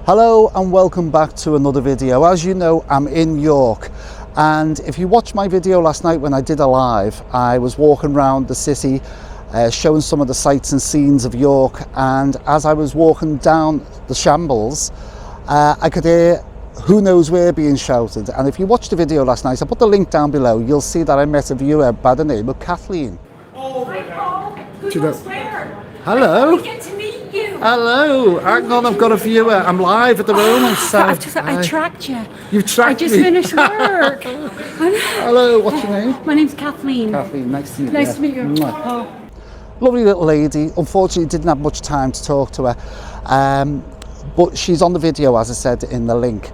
Hello and welcome back to another video. As you know, I'm in York, and if you watched my video last night when I did a live, I was walking around the city showing some of the sights and scenes of York, and as I was walking down the shambles I could hear "Who Knows Where" being shouted. And if you watched the video last night, I put the link down below, you'll see that I met a viewer by the name of Kathleen. Hi Paul, who knows where? Hello. I get to meet you. Hello, hang on, I've got a viewer. I'm live at the moment. So I tracked you. You tracked me? I just finished work. Hello, what's your name? My name's Kathleen. Kathleen, nice to meet you. Nice to meet you. Oh. Lovely little lady. Unfortunately, didn't have much time to talk to her. But she's on the video, as I said in the link.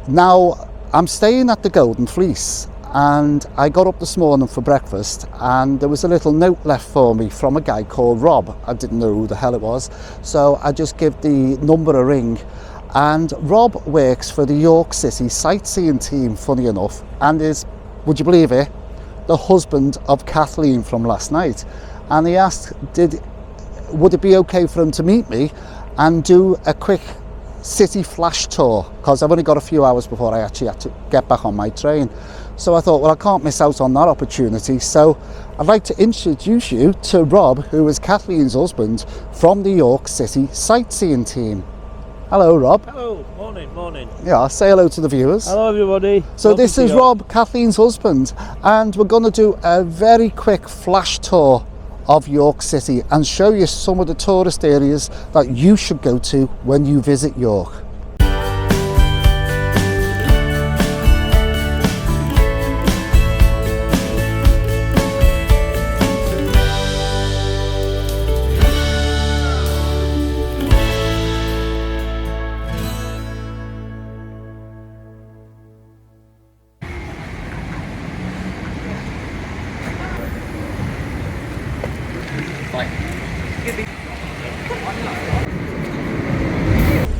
Now, I'm staying at the Golden Fleece, and I got up this morning for breakfast and there was a little note left for me from a guy called Rob. I didn't know who the hell it was, so I just give the number a ring. And Rob works for the York City Sightseeing team, funny enough, and is, would you believe it, the husband of Kathleen from last night. And he asked, would it be okay for him to meet me and do a quick city flash tour, because I've only got a few hours before I actually had to get back on my train. So I thought, well, I can't miss out on that opportunity. So I'd like to introduce you to Rob, who is Kathleen's husband from the York City Sightseeing team. Hello, Rob. Hello, morning. Yeah, say hello to the viewers. Hello, everybody. So this is Rob, Kathleen's husband, and we're going to do a very quick flash tour of York City and show you some of the tourist areas that you should go to when you visit York.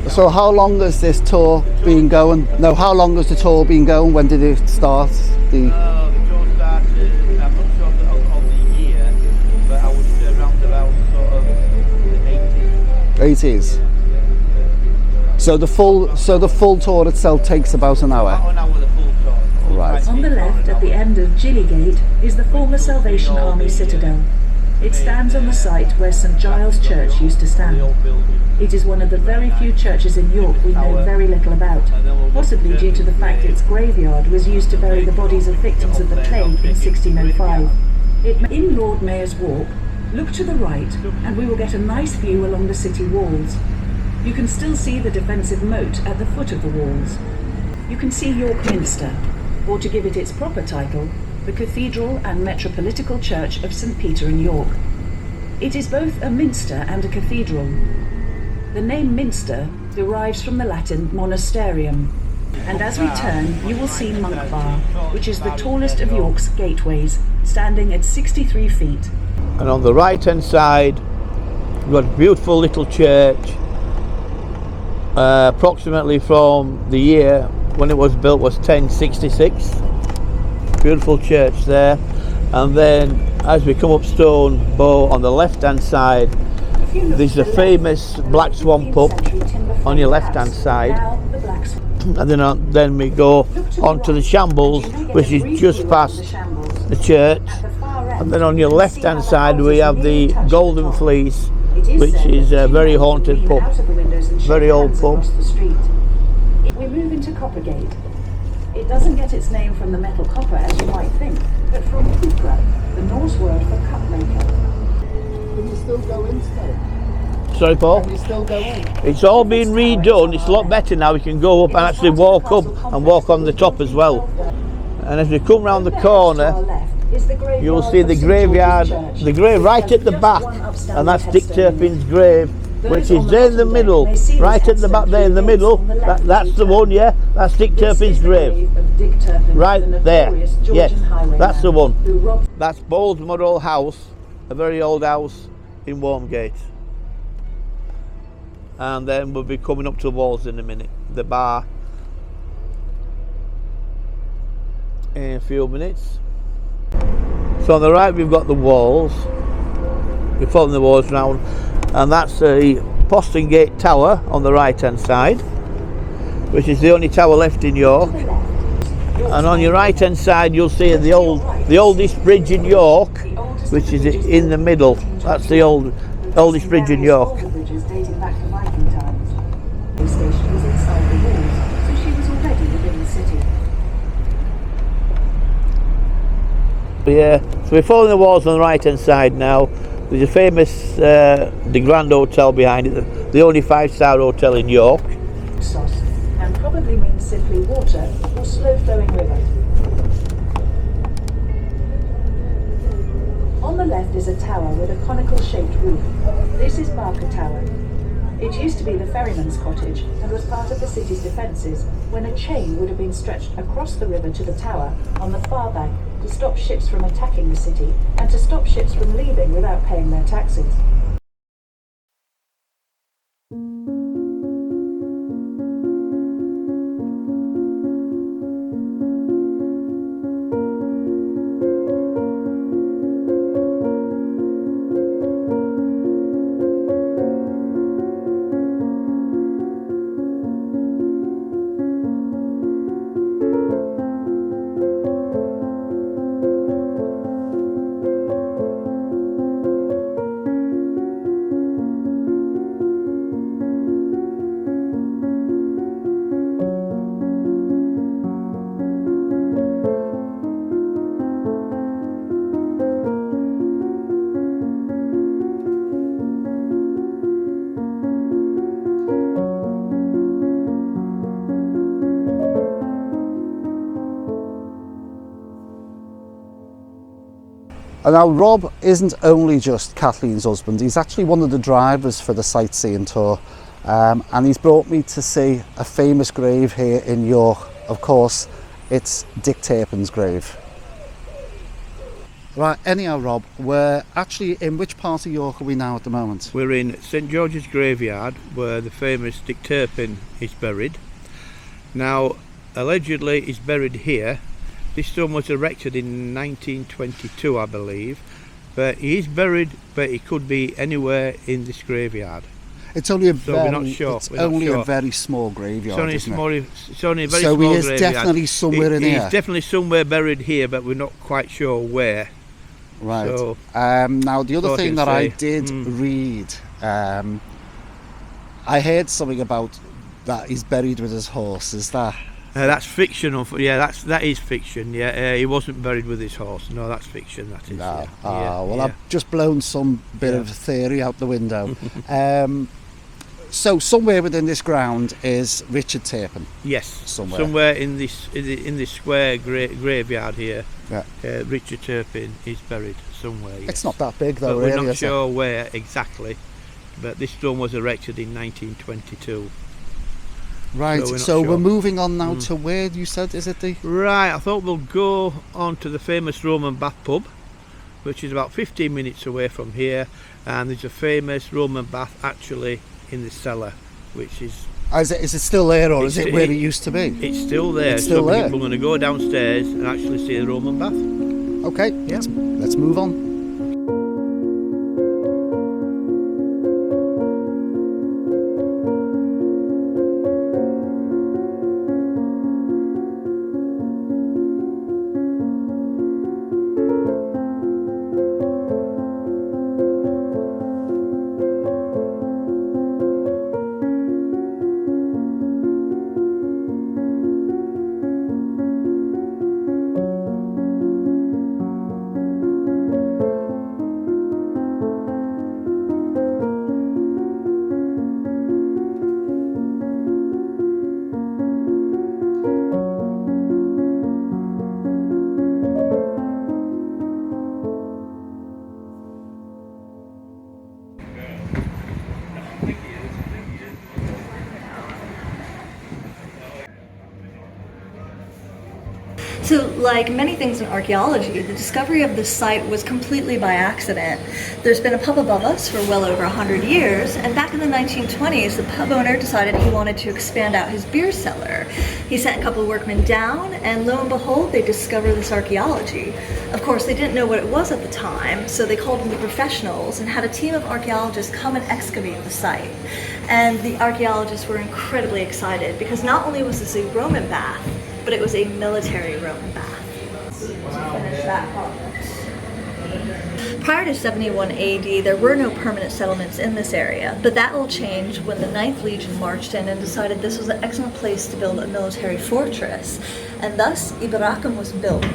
So how long has this tour been going? No, how long has the tour been going? When did it start? The tour started, I'm not sure of the year, but I would say around about sort of the 80s. 80s. So the full tour itself takes about an hour? About an hour the full tour. Right. On the left, at the end of Gillygate, is the former Salvation Army citadel. It stands on the site where St Giles Church used to stand. It is one of the very few churches in York we know very little about, possibly due to the fact its graveyard was used to bury the bodies of victims of the plague in 1605. In Lord Mayor's Walk, look to the right and we will get a nice view along the city walls. You can still see the defensive moat at the foot of the walls. You can see York Minster, or to give it its proper title, the Cathedral and Metropolitical Church of St Peter in York. It is both a minster and a cathedral. The name Minster derives from the Latin monasterium, and as we turn you will see Monk Bar, which is the tallest of York's gateways, standing at 63 feet. And on the right hand side we've got a beautiful little church, approximately from the year when it was built was 1066. Beautiful church there. And then as we come up Stone Bow on the left hand side, there's the famous Black Swan pub on your left hand side, and then we go onto the shambles, which is just past the church, and then on your left hand side we have the Golden Fleece, which is a very haunted pub, very old pub. We move into Coppergate. It doesn't get its name from the metal copper as you might think, but from whokra, the Norse word for cup maker. Can you still go in today? Sorry, Paul? Can you still go in? It's all been redone. It's a lot better now. You can go up and actually walk up and walk on the top as well. And as we come round the corner, you will see the graveyard, the grave right at the back, and that's Dick Turpin's grave, which is there in the middle, right at the back there in the middle. That's the one, yeah? That's Dick Turpin's grave. Right there. Yes, that's the one. That's Bowlesmore House, a very old house in Wormgate. And then we'll be coming up to the walls in a minute, the bar, in a few minutes. So on the right we've got the walls, we're following the walls round, and that's the Postern Gate Tower on the right hand side. which is the only tower left in York. And on your right hand side you'll see the oldest bridge in York, which is in the middle. That's the oldest bridge in York. Bridges dating back to Viking times. The station was inside the walls, so she was already within the city. Yeah, so we're following the walls on the right hand side now. There's a famous the Grand Hotel behind it, the only 5-star hotel in York. Sos, and probably means simply water or slow flowing river. On the left is a tower with a conical shaped roof. This is Marker Tower. It used to be the ferryman's cottage and was part of the city's defences when a chain would have been stretched across the river to the tower on the far bank to stop ships from attacking the city and to stop ships from leaving without paying their taxes. And now Rob isn't only just Kathleen's husband, he's actually one of the drivers for the sightseeing tour, and he's brought me to see a famous grave here in York. Of course, it's Dick Turpin's grave. Right, anyhow Rob, we're actually in which part of York are we now at the moment? We're in St George's Graveyard, where the famous Dick Turpin is buried. Now, allegedly he's buried here. This stone was erected in 1922, I believe, but he is buried, but he could be anywhere in this graveyard. It's only a we're not sure. a very small graveyard, It's only a very so small he is graveyard. definitely somewhere in here. He's definitely somewhere buried here, but we're not quite sure where. Right. So, now the other thing that I did Mm. read, I heard something about that he's buried with his horse. Is that? That's fiction. Yeah, that is fiction. Yeah, he wasn't buried with his horse. No, that's fiction. That is. No. Yeah. Well, I've just blown some bit of theory out the window. So somewhere within this ground is Richard Turpin. Yes, somewhere in this square graveyard here. Yeah. Richard Turpin is buried somewhere. Yes. It's not that big though, but really. We're not is it? sure where exactly. But this stone was erected in 1922. Right. So So we're we're not sure. moving on now to where you said is it the? Right, I thought we'll go on to the famous Roman bath pub, which is about 15 minutes away from here, and there's a famous Roman bath actually in the cellar, which is... Is it still there, or is it where it used to be? It's still there. It's still so there. We're going to go downstairs and actually see the Roman bath. Okay. Yeah. Let's move on. So, like many things in archaeology, the discovery of this site was completely by accident. There's been a pub above us for well over 100 years, and back in the 1920s, the pub owner decided he wanted to expand out his beer cellar. He sent a couple of workmen down, and lo and behold, they discovered this archaeology. Of course, they didn't know what it was at the time, so they called in the professionals and had a team of archaeologists come and excavate the site. And the archaeologists were incredibly excited because not only was this a Roman bath, but it was a military Roman bath. To finish that project. Prior to 71 AD, there were no permanent settlements in this area, but that all changed when the 9th Legion marched in and decided this was an excellent place to build a military fortress, and thus Iberacum was built.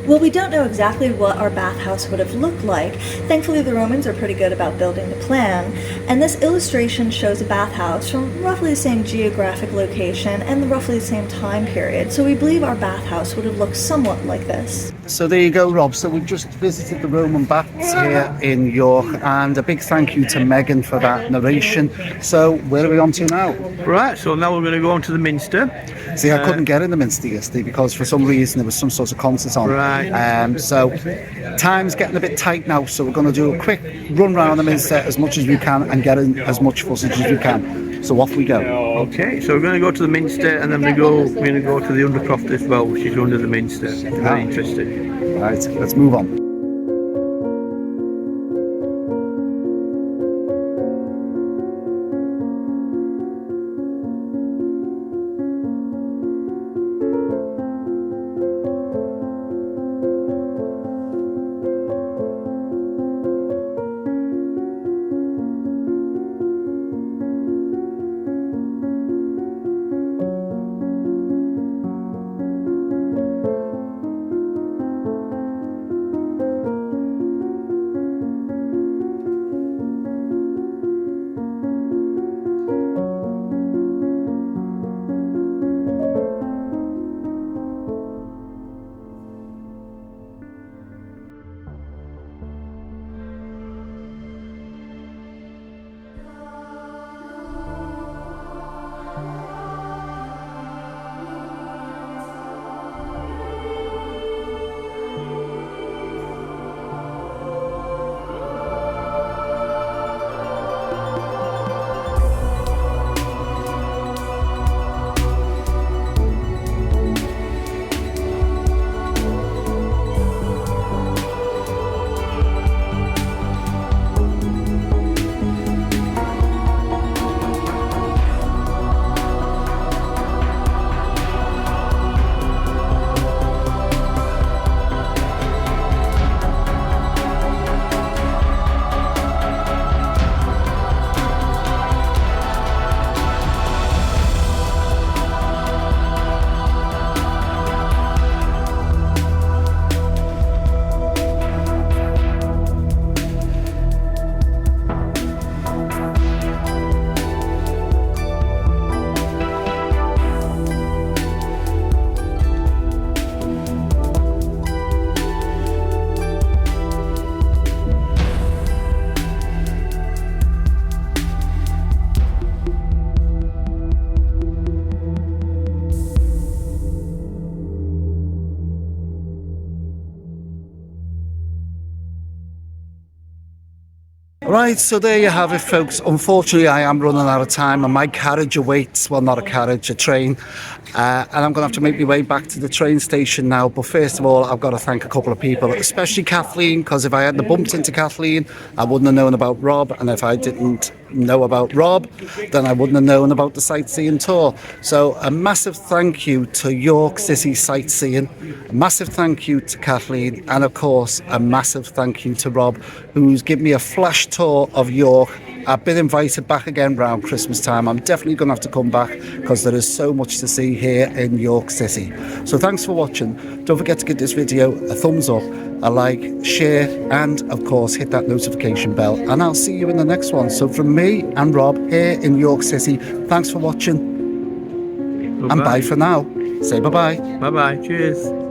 Well, we don't know exactly what our bathhouse would have looked like. Thankfully, the Romans are pretty good about building the plan, and this illustration shows a bathhouse from roughly the same geographic location and roughly the same time period, so we believe our bathhouse would have looked somewhat like this. So there you go, Rob. So we've just visited the Roman baths here in York, and a big thank you to Megan for that narration. So where are we on to now? Right, so now we're going to go on to the Minster. See, I couldn't get in the Minster yesterday because for some reason there was some sort of concert on. Right. So time's getting a bit tight now, so we're going to do a quick run round the Minster as much as we can and get in as much footage as we can. So off we go. Okay, so we're going to go to the Minster, and then we're going to go to the Undercroft as well, which is under the Minster. Very interesting. Right, let's move on. Right, so there you have it, folks. Unfortunately, I am running out of time, and my carriage awaits. Well, not a carriage, a train. And I'm going to have to make my way back to the train station now. But first of all, I've got to thank a couple of people, especially Kathleen, because if I hadn't bumped into Kathleen, I wouldn't have known about Rob. And if I didn't know about Rob, then I wouldn't have known about the sightseeing tour. So a massive thank you to York City Sightseeing, a massive thank you to Kathleen, and of course a massive thank you to Rob, who's given me a flash tour of York. I've been invited back again around Christmas time. I'm definitely going to have to come back because there is so much to see here in York City. So thanks for watching. Don't forget to give this video a thumbs up, a like, share, and of course hit that notification bell, and I'll see you in the next one. So from me and Rob here in York City, thanks for watching. Bye-bye. And bye for now. Say bye-bye. Bye-bye. Cheers.